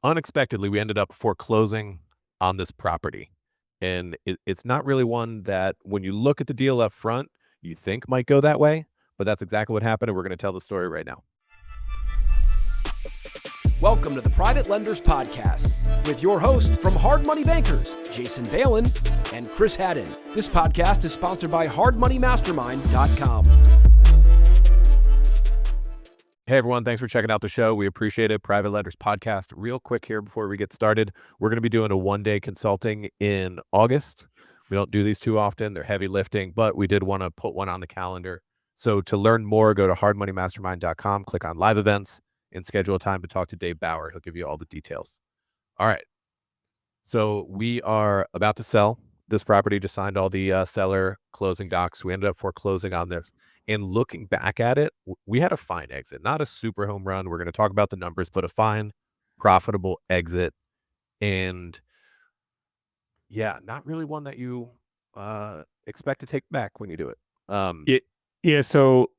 unexpectedly, we ended up foreclosing on this property. And it's not really one that when you look at the deal up front, you think might go that way, but that's exactly what happened. And we're going to tell the story right now. Welcome to the Private Lenders Podcast with your host from Hard Money Bankers, Jason Balin and Chris Haddon. This podcast is sponsored by hardmoneymastermind.com. Hey, everyone. Thanks for checking out the show. We appreciate it. Private Lenders Podcast. Real quick here before we get started, we're going to be doing a one-day consulting in August. We don't do these too often. They're heavy lifting, but we did want to put one on the calendar. So to learn more, go to hardmoneymastermind.com, click on live events, and schedule a time to talk to Dave Bauer. He'll give you all the details. All right. So we are about to sell this property, just signed all the seller closing docs. We ended up foreclosing on this. And looking back at it, we had a fine exit, not a super home run. We're going to talk about the numbers, but a fine, profitable exit. And yeah, not really one that you expect to take back when you do it. Yeah. So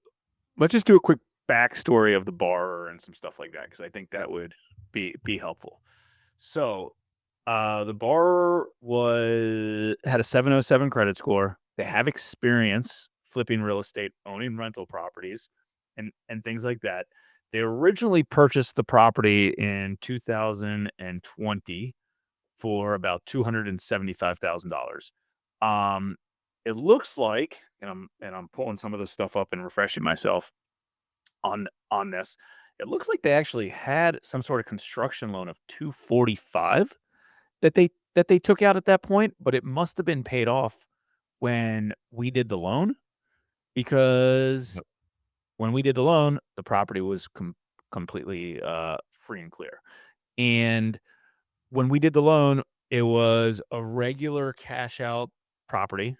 let's just do a quick backstory of the borrower and some stuff like that, because I think that would be helpful. So the borrower had a 707 credit score. They have experience flipping real estate, owning rental properties, and things like that. They originally purchased the property in 2020 for about $275,000. It looks like, and I'm pulling some of this stuff up and refreshing myself on this. It looks like they actually had some sort of construction loan of $245 that they took out at that point, but it must have been paid off when we did the loan, because when we did the loan, the property was completely free and clear. And when we did the loan, it was a regular cash out property.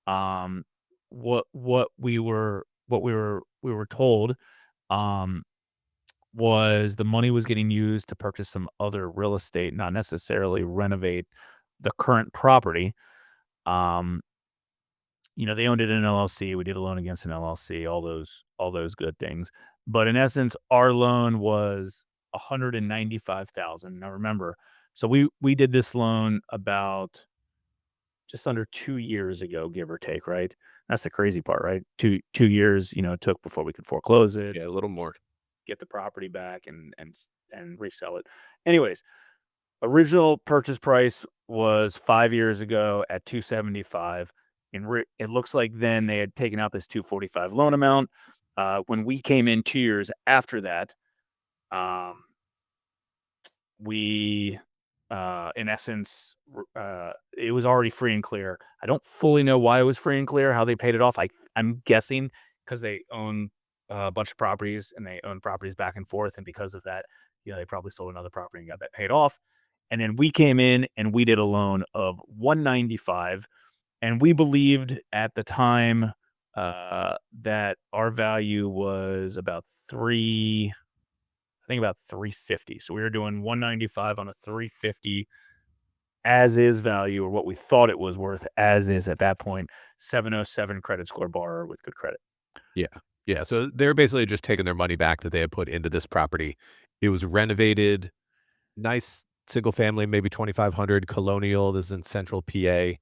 What we were told was the money was getting used to purchase some other real estate, not necessarily renovate the current property. They owned it in an LLC. We did a loan against an LLC, all those good things. But in essence, our loan was $195,000. Now remember, so we did this loan about just under 2 years ago, give or take, right? That's the crazy part, right? Two years, it took before we could foreclose it, Yeah, a little more. get the property back, and resell it. Anyways, original purchase price was 5 years ago at $275. And it looks like then they had taken out this $245 loan amount. When we came in 2 years after that, we, in essence, it was already free and clear. I don't fully know why it was free and clear, how they paid it off. I'm guessing because they own a bunch of properties and they own properties back and forth. And because of that, they probably sold another property and got that paid off. And then we came in and we did a loan of $195. And we believed at the time that our value was about $350. So we were doing $195 on a $350 as is value, or what we thought it was worth as is at that point. 707 credit score borrower with good credit. Yeah. Yeah. So they're basically just taking their money back that they had put into this property. It was renovated, nice single family, maybe 2,500 colonial. This is in central PA.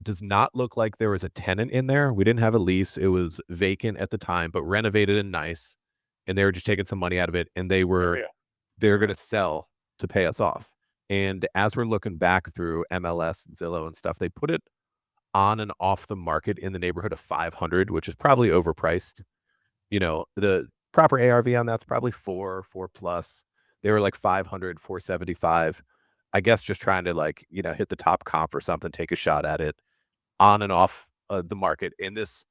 Does not look like there was a tenant in there. We didn't have a lease. It was vacant at the time, but renovated and nice. And they were just taking some money out of it, and they were going to sell to pay us off. And as we're looking back through MLS, Zillow, and stuff, they put it on and off the market in the neighborhood of 500, which is probably overpriced. The proper ARV on that's probably 4 plus. They were like 500, 475. I guess just trying to hit the top comp or something, take a shot at it on and off the market. And this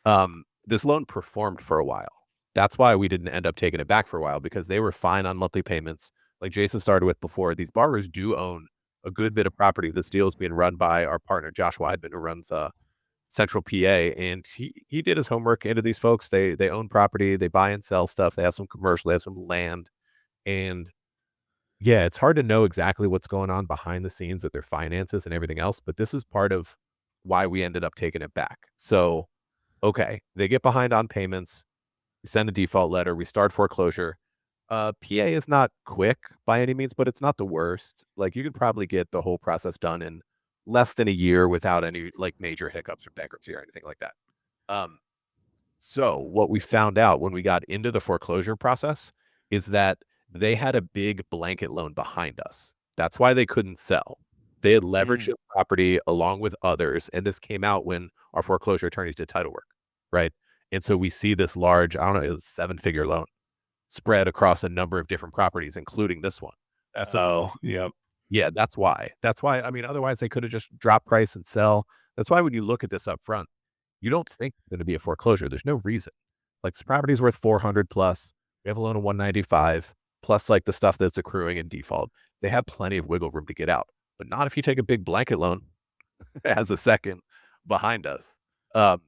loan performed for a while. That's why we didn't end up taking it back for a while, because they were fine on monthly payments. Like Jason started with before, these borrowers do own a good bit of property. This deal is being run by our partner, Josh Weidman, who runs Central PA. And he did his homework into these folks. They own property. They buy and sell stuff. They have some commercial. They have some land. And yeah, it's hard to know exactly what's going on behind the scenes with their finances and everything else, but this is part of why we ended up taking it back. So, okay, they get behind on payments. We send a default letter. We start foreclosure. PA is not quick by any means, but it's not the worst. Like, you could probably get the whole process done in less than a year without any, like, major hiccups or bankruptcy or anything like that. Um, so what we found out when we got into the foreclosure process is that they had a big blanket loan behind us. That's why they couldn't sell. They had leveraged Mm. the property along with others, and this came out when our foreclosure attorneys did title work, right? And so we see this large, I don't know, it was seven-figure loan spread across a number of different properties, including this one. So Oh, yep. yeah, that's why. That's why, I mean, otherwise they could have just dropped price and sell. That's why when you look at this up front, you don't think it's gonna be a foreclosure. There's no reason. Like, this property is worth 400 plus. We have a loan of 195 plus, like, the stuff that's accruing in default. They have plenty of wiggle room to get out, but not if you take a big blanket loan as a second behind us. Um,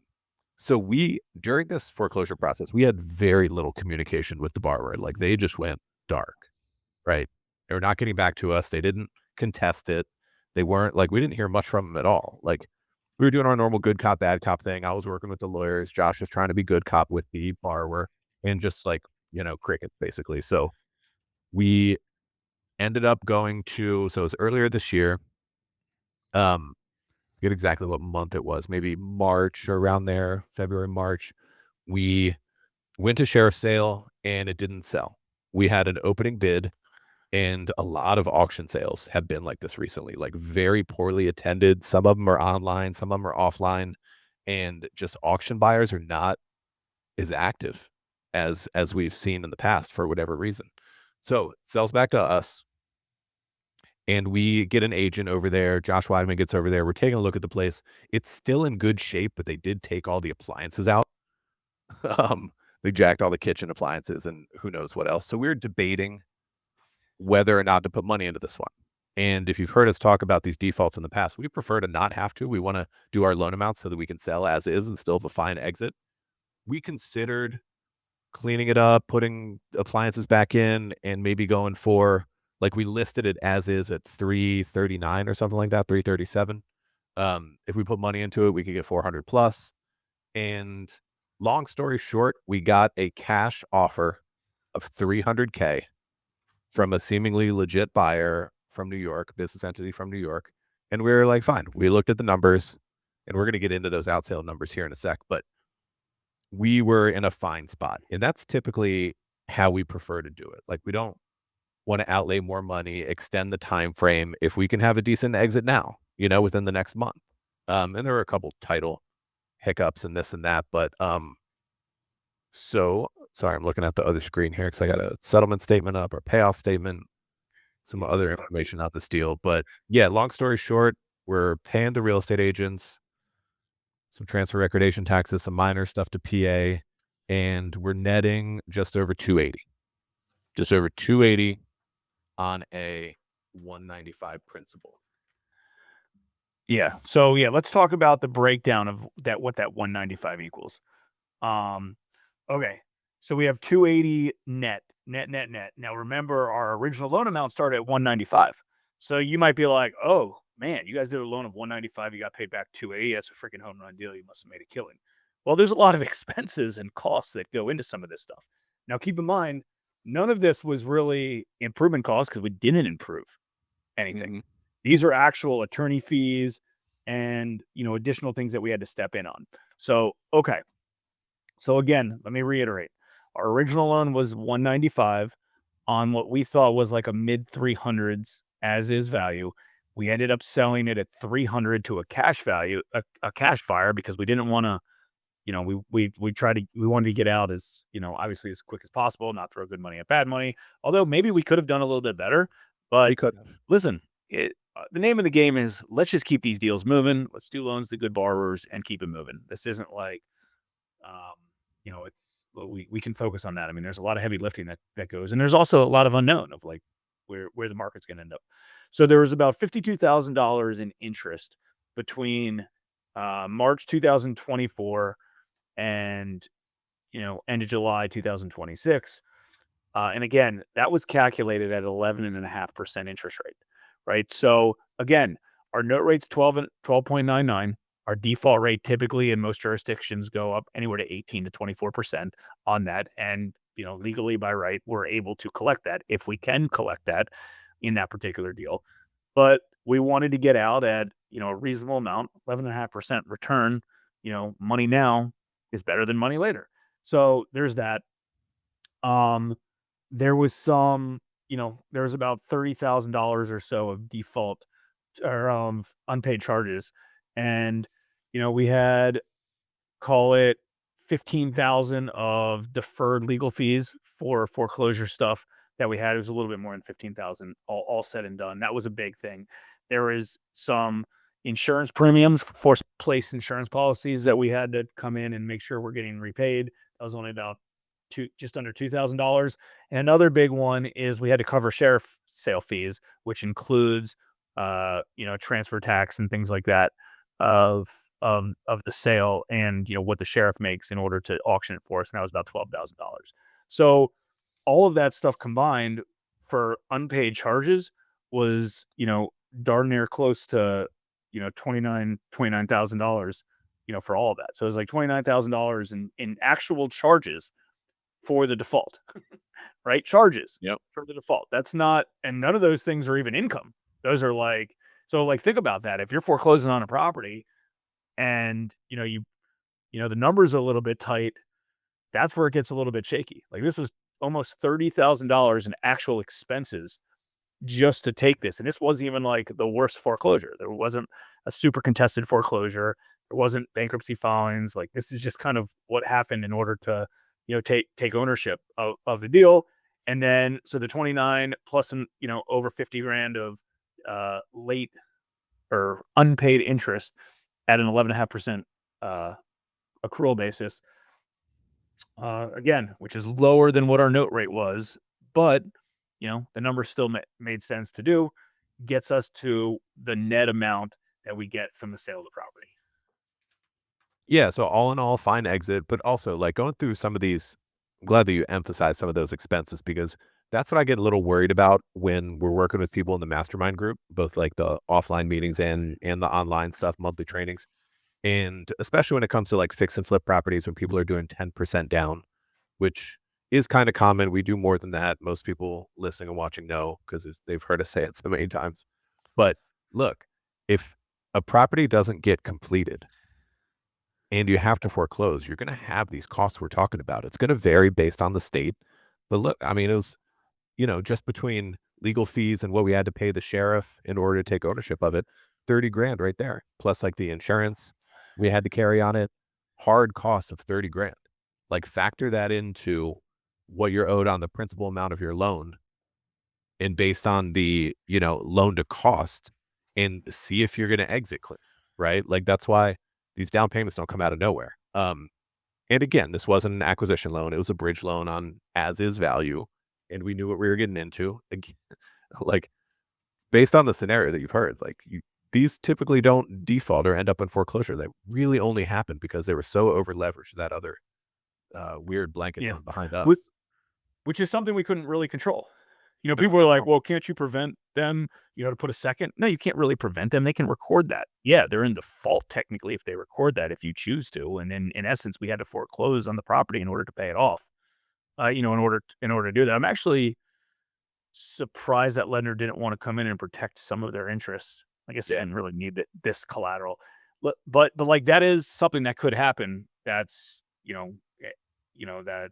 so we during this foreclosure process, we had very little communication with the borrower. Like, they just went dark. Right. They were not getting back to us. They didn't contest it. They weren't like, we didn't hear much from them at all. Like, we were doing our normal good cop, bad cop thing. I was working with the lawyers. Josh was trying to be good cop with the borrower and just like, cricket basically. So we ended up going to, so it was earlier this year. I forget exactly what month it was, maybe March or around there, February, March. We went to sheriff's sale and it didn't sell. We had an opening bid. And a lot of auction sales have been like this recently, like very poorly attended. Some of them are online, some of them are offline, and just auction buyers are not as active as we've seen in the past for whatever reason. So it sells back to us, and we get an agent over there. Josh Weidman gets over there. We're taking a look at the place. It's still in good shape, but they did take all the appliances out. um, they jacked all the kitchen appliances and who knows what else. So we're debating whether or not to put money into this one. And if you've heard us talk about these defaults in the past, we prefer to not have to. We want to do our loan amounts so that we can sell as is and still have a fine exit. We considered cleaning it up, putting appliances back in, and maybe going for, like, we listed it as is at 339 or something like that, 337. If we put money into it, we could get 400 plus. And long story short, we got a cash offer of 300K from a seemingly legit buyer from New York, business entity from New York. And we were like, fine. We looked at the numbers and we're going to get into those out sale numbers here in a sec, but we were in a fine spot. And that's typically how we prefer to do it. Like, we don't want to outlay more money, extend the time frame if we can have a decent exit now, within the next month. And there were a couple title hiccups and this and that, but so sorry, I'm looking at the other screen here because I got a settlement statement up or payoff statement, some other information out this deal. But yeah, long story short, we're paying the real estate agents some transfer recordation taxes, some minor stuff to PA, and we're netting just over 280. Just over 280 on a 195 principal. Yeah. So yeah, let's talk about the breakdown of that, what that 195 equals. Okay. So we have 280 net. Now remember, our original loan amount started at 195. So you might be like, oh man, you guys did a loan of 195, you got paid back 280. That's a freaking home run deal. You must have made a killing. Well, there's a lot of expenses and costs that go into some of this stuff. Now keep in mind, none of this was really improvement costs because we didn't improve anything. Mhm. These are actual attorney fees and, additional things that we had to step in on. So, okay. So again, let me reiterate. Our original loan was 195 on what we thought was like a mid 300s as is value. We ended up selling it at 300 to a cash value, a cash buyer, because we didn't want to, we wanted to get out as, obviously as quick as possible, not throw good money at bad money. Although maybe we could have done a little bit better, but We could have. listen, the name of the game is let's just keep these deals moving. Let's do loans to good borrowers and keep it moving. This isn't like, it's we can focus on that. I mean, there's a lot of heavy lifting that goes, and there's also a lot of unknown of like where the market's going to end up. So there was about $52,000 in interest between March 2024 and end of July 2026. And again, that was calculated at 11.5% interest rate, right? So again, our note rate's 12.99. Our default rate typically in most jurisdictions go up anywhere to 18 to 24% on that. And legally by right, we're able to collect that if we can collect that in that particular deal. But we wanted to get out at, a reasonable amount, 11.5% return. Money now is better than money later. So there's that. Um, there was there was about $30,000 or so of default or unpaid charges. And, we had, call it 15,000 of deferred legal fees for foreclosure stuff that we had. It was a little bit more than 15,000 all said and done. That was a big thing. There was some insurance premiums, forced place insurance policies that we had to come in and make sure we're getting repaid. That was only about just under $2,000. And another big one is we had to cover sheriff sale fees, which includes, transfer tax and things like that of of the sale, and what the sheriff makes in order to auction it for us. And that was about $12,000. So all of that stuff combined for unpaid charges was, darn near close to, $29,000, for all of that. So it was like $29,000 in actual charges for the default, right? Charges Yep. for the default. That's not, and none of those things are even income. Those are like, so like, think about that. If you're foreclosing on a property and, the numbers are a little bit tight, that's where it gets a little bit shaky. Like, this was almost $30,000 in actual expenses just to take this. And this wasn't even like the worst foreclosure. There wasn't a super contested foreclosure. There wasn't bankruptcy filings. Like, this is just kind of what happened in order to, take ownership of the deal. And then, so the 29 plus, over 50 grand of late or unpaid interest at an 11.5% accrual basis. Again, which is lower than what our note rate was, but the number still made sense to do. Gets us to the net amount that we get from the sale of the property. Yeah, so all in all, fine exit, but also like going through some of these, I'm glad that you emphasize some of those expenses because that's what I get a little worried about when we're working with people in the mastermind group, both like the offline meetings and the online stuff, monthly trainings. And especially when it comes to like fix and flip properties when people are doing 10% down, which is kind of common. We do more than that. Most people listening and watching know because they've heard us say it so many times. But look, if a property doesn't get completed and you have to foreclose, you're going to have these costs we're talking about. It's going to vary based on the state. But look, I mean, it was, just between legal fees and what we had to pay the sheriff in order to take ownership of it, 30 grand right there. Plus like the insurance we had to carry on it, hard costs of 30 grand. Like factor that into what you're owed on the principal amount of your loan and based on the, loan to cost and see if you're going to exit clean, right? Like that's why these down payments don't come out of nowhere. And again, this wasn't an acquisition loan. It was a bridge loan on as is value. And we knew what we were getting into. Like based on the scenario that you've heard, like these typically don't default or end up in foreclosure. They really only happened because they were so over leveraged that other weird blanket Yeah. loan behind us. Which is something we couldn't really control. People were like, well, can't you prevent them, to put a second? No, you can't really prevent them. They can record that. Yeah, they're in default technically if they record that, if you choose to. And then in essence, we had to foreclose on the property in order to pay it off. In order to do that. I'm actually surprised that lender didn't want to come in and protect some of their interests. I guess they didn't really need this collateral. But like that is something that could happen. That's, that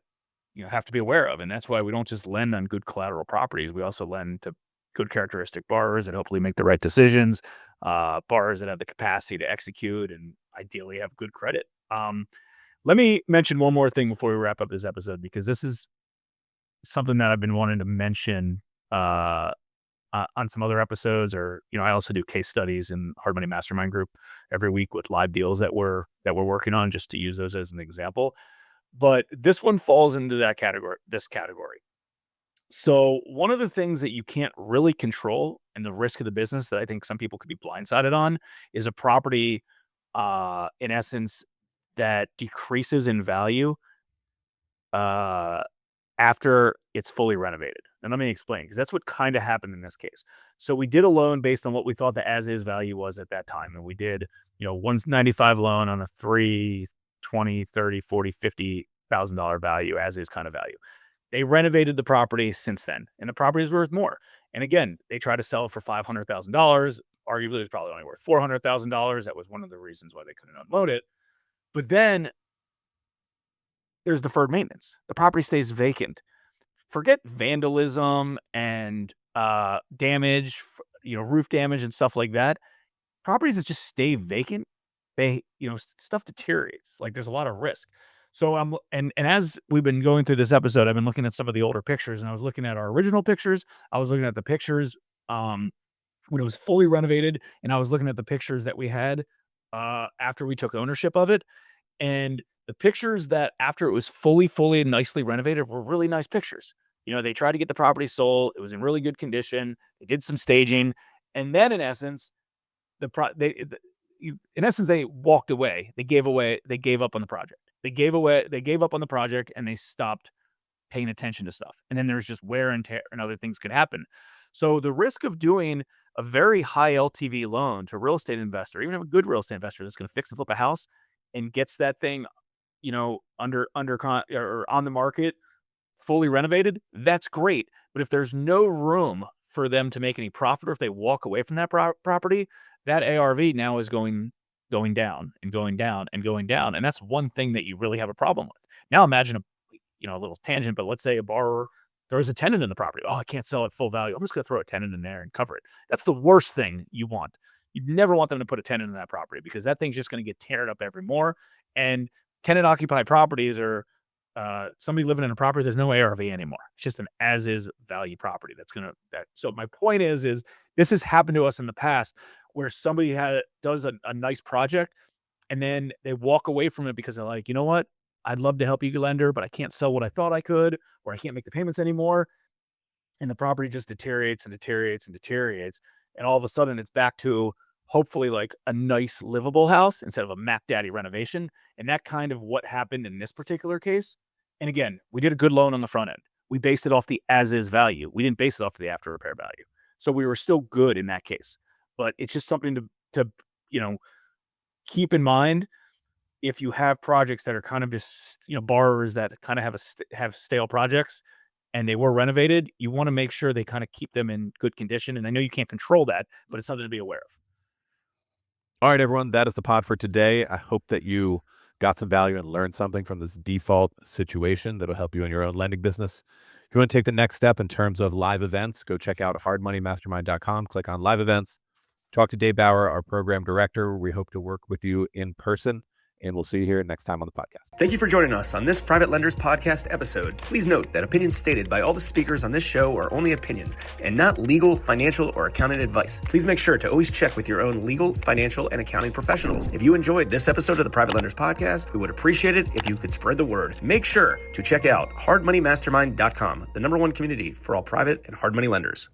have to be aware of. And that's why we don't just lend on good collateral properties. We also lend to good characteristic borrowers that hopefully make the right decisions, borrowers that have the capacity to execute and ideally have good credit. Let me mention one more thing before we wrap up this episode, because this is something that I've been wanting to mention on some other episodes, or I also do case studies in Hard Money Mastermind group every week with live deals that we're working on, just to use those as an example. But this one falls into this category. So one of the things that you can't really control and the risk of the business that I think some people could be blindsided on is a property, in essence, that decreases in value after it's fully renovated. And let me explain, because that's what kind of happened in this case. So we did a loan based on what we thought the as-is value was at that time. And we did, 195 loan on a 3, 20, 30, 40, $50,000 value, as is kind of value. They renovated the property since then, and the property is worth more. And again, they tried to sell it for $500,000. Arguably, it's probably only worth $400,000. That was one of the reasons why they couldn't unload it. But then there's deferred maintenance. The property stays vacant. Forget vandalism and damage, roof damage and stuff like that. Properties that just stay vacant, stuff deteriorates. Like there's a lot of risk. So and as we've been going through this episode, I've been looking at some of the older pictures, and I was looking at our original pictures. I was looking at the pictures when it was fully renovated, and I was looking at the pictures that we had after we took ownership of it. And the pictures that after it was fully and nicely renovated were really nice pictures. They tried to get the property sold. It was in really good condition. They did some staging, and then in essence, they walked away. They gave up on the project. They gave up on the project, and they stopped paying attention to stuff. And then there's just wear and tear and other things could happen. So the risk of doing a very high LTV loan to a real estate investor, even a good real estate investor that's going to fix and flip a house and gets that thing, under or on the market, fully renovated, that's great. But if there's no room for them to make any profit, or if they walk away from that property, that ARV now is going down and going down and going down. And that's one thing that you really have a problem with. Now imagine a little tangent, but let's say a borrower throws a tenant in the property. Oh, I can't sell at full value. I'm just going to throw a tenant in there and cover it. That's the worst thing you want. You never want them to put a tenant in that property, because that thing's just going to get teared up every more. And tenant occupied properties are somebody living in a property, there's no ARV anymore. It's just an as is value property. So my point is this has happened to us in the past, where somebody does a nice project, and then they walk away from it because they're like, you know what? I'd love to help you, lender, but I can't sell what I thought I could, or I can't make the payments anymore. And the property just deteriorates and deteriorates and deteriorates. And all of a sudden it's back to hopefully like a nice livable house instead of a Mac Daddy renovation. And that kind of what happened in this particular case. And again, we did a good loan on the front end. We based it off the as is value. We didn't base it off the after repair value. So we were still good in that case. But it's just something to keep in mind. If you have projects that are kind of just, borrowers that kind of have stale projects and they were renovated, you want to make sure they kind of keep them in good condition. And I know you can't control that, but it's something to be aware of. All right, everyone, that is the pod for today. I hope that you got some value and learned something from this default situation that'll help you in your own lending business. If you want to take the next step in terms of live events, go check out hardmoneymastermind.com, click on live events, talk to Dave Bauer, our program director. We hope to work with you in person. And we'll see you here next time on the podcast. Thank you for joining us on this Private Lenders Podcast episode. Please note that opinions stated by all the speakers on this show are only opinions and not legal, financial, or accounting advice. Please make sure to always check with your own legal, financial, and accounting professionals. If you enjoyed this episode of the Private Lenders Podcast, we would appreciate it if you could spread the word. Make sure to check out hardmoneymastermind.com, the #1 community for all private and hard money lenders.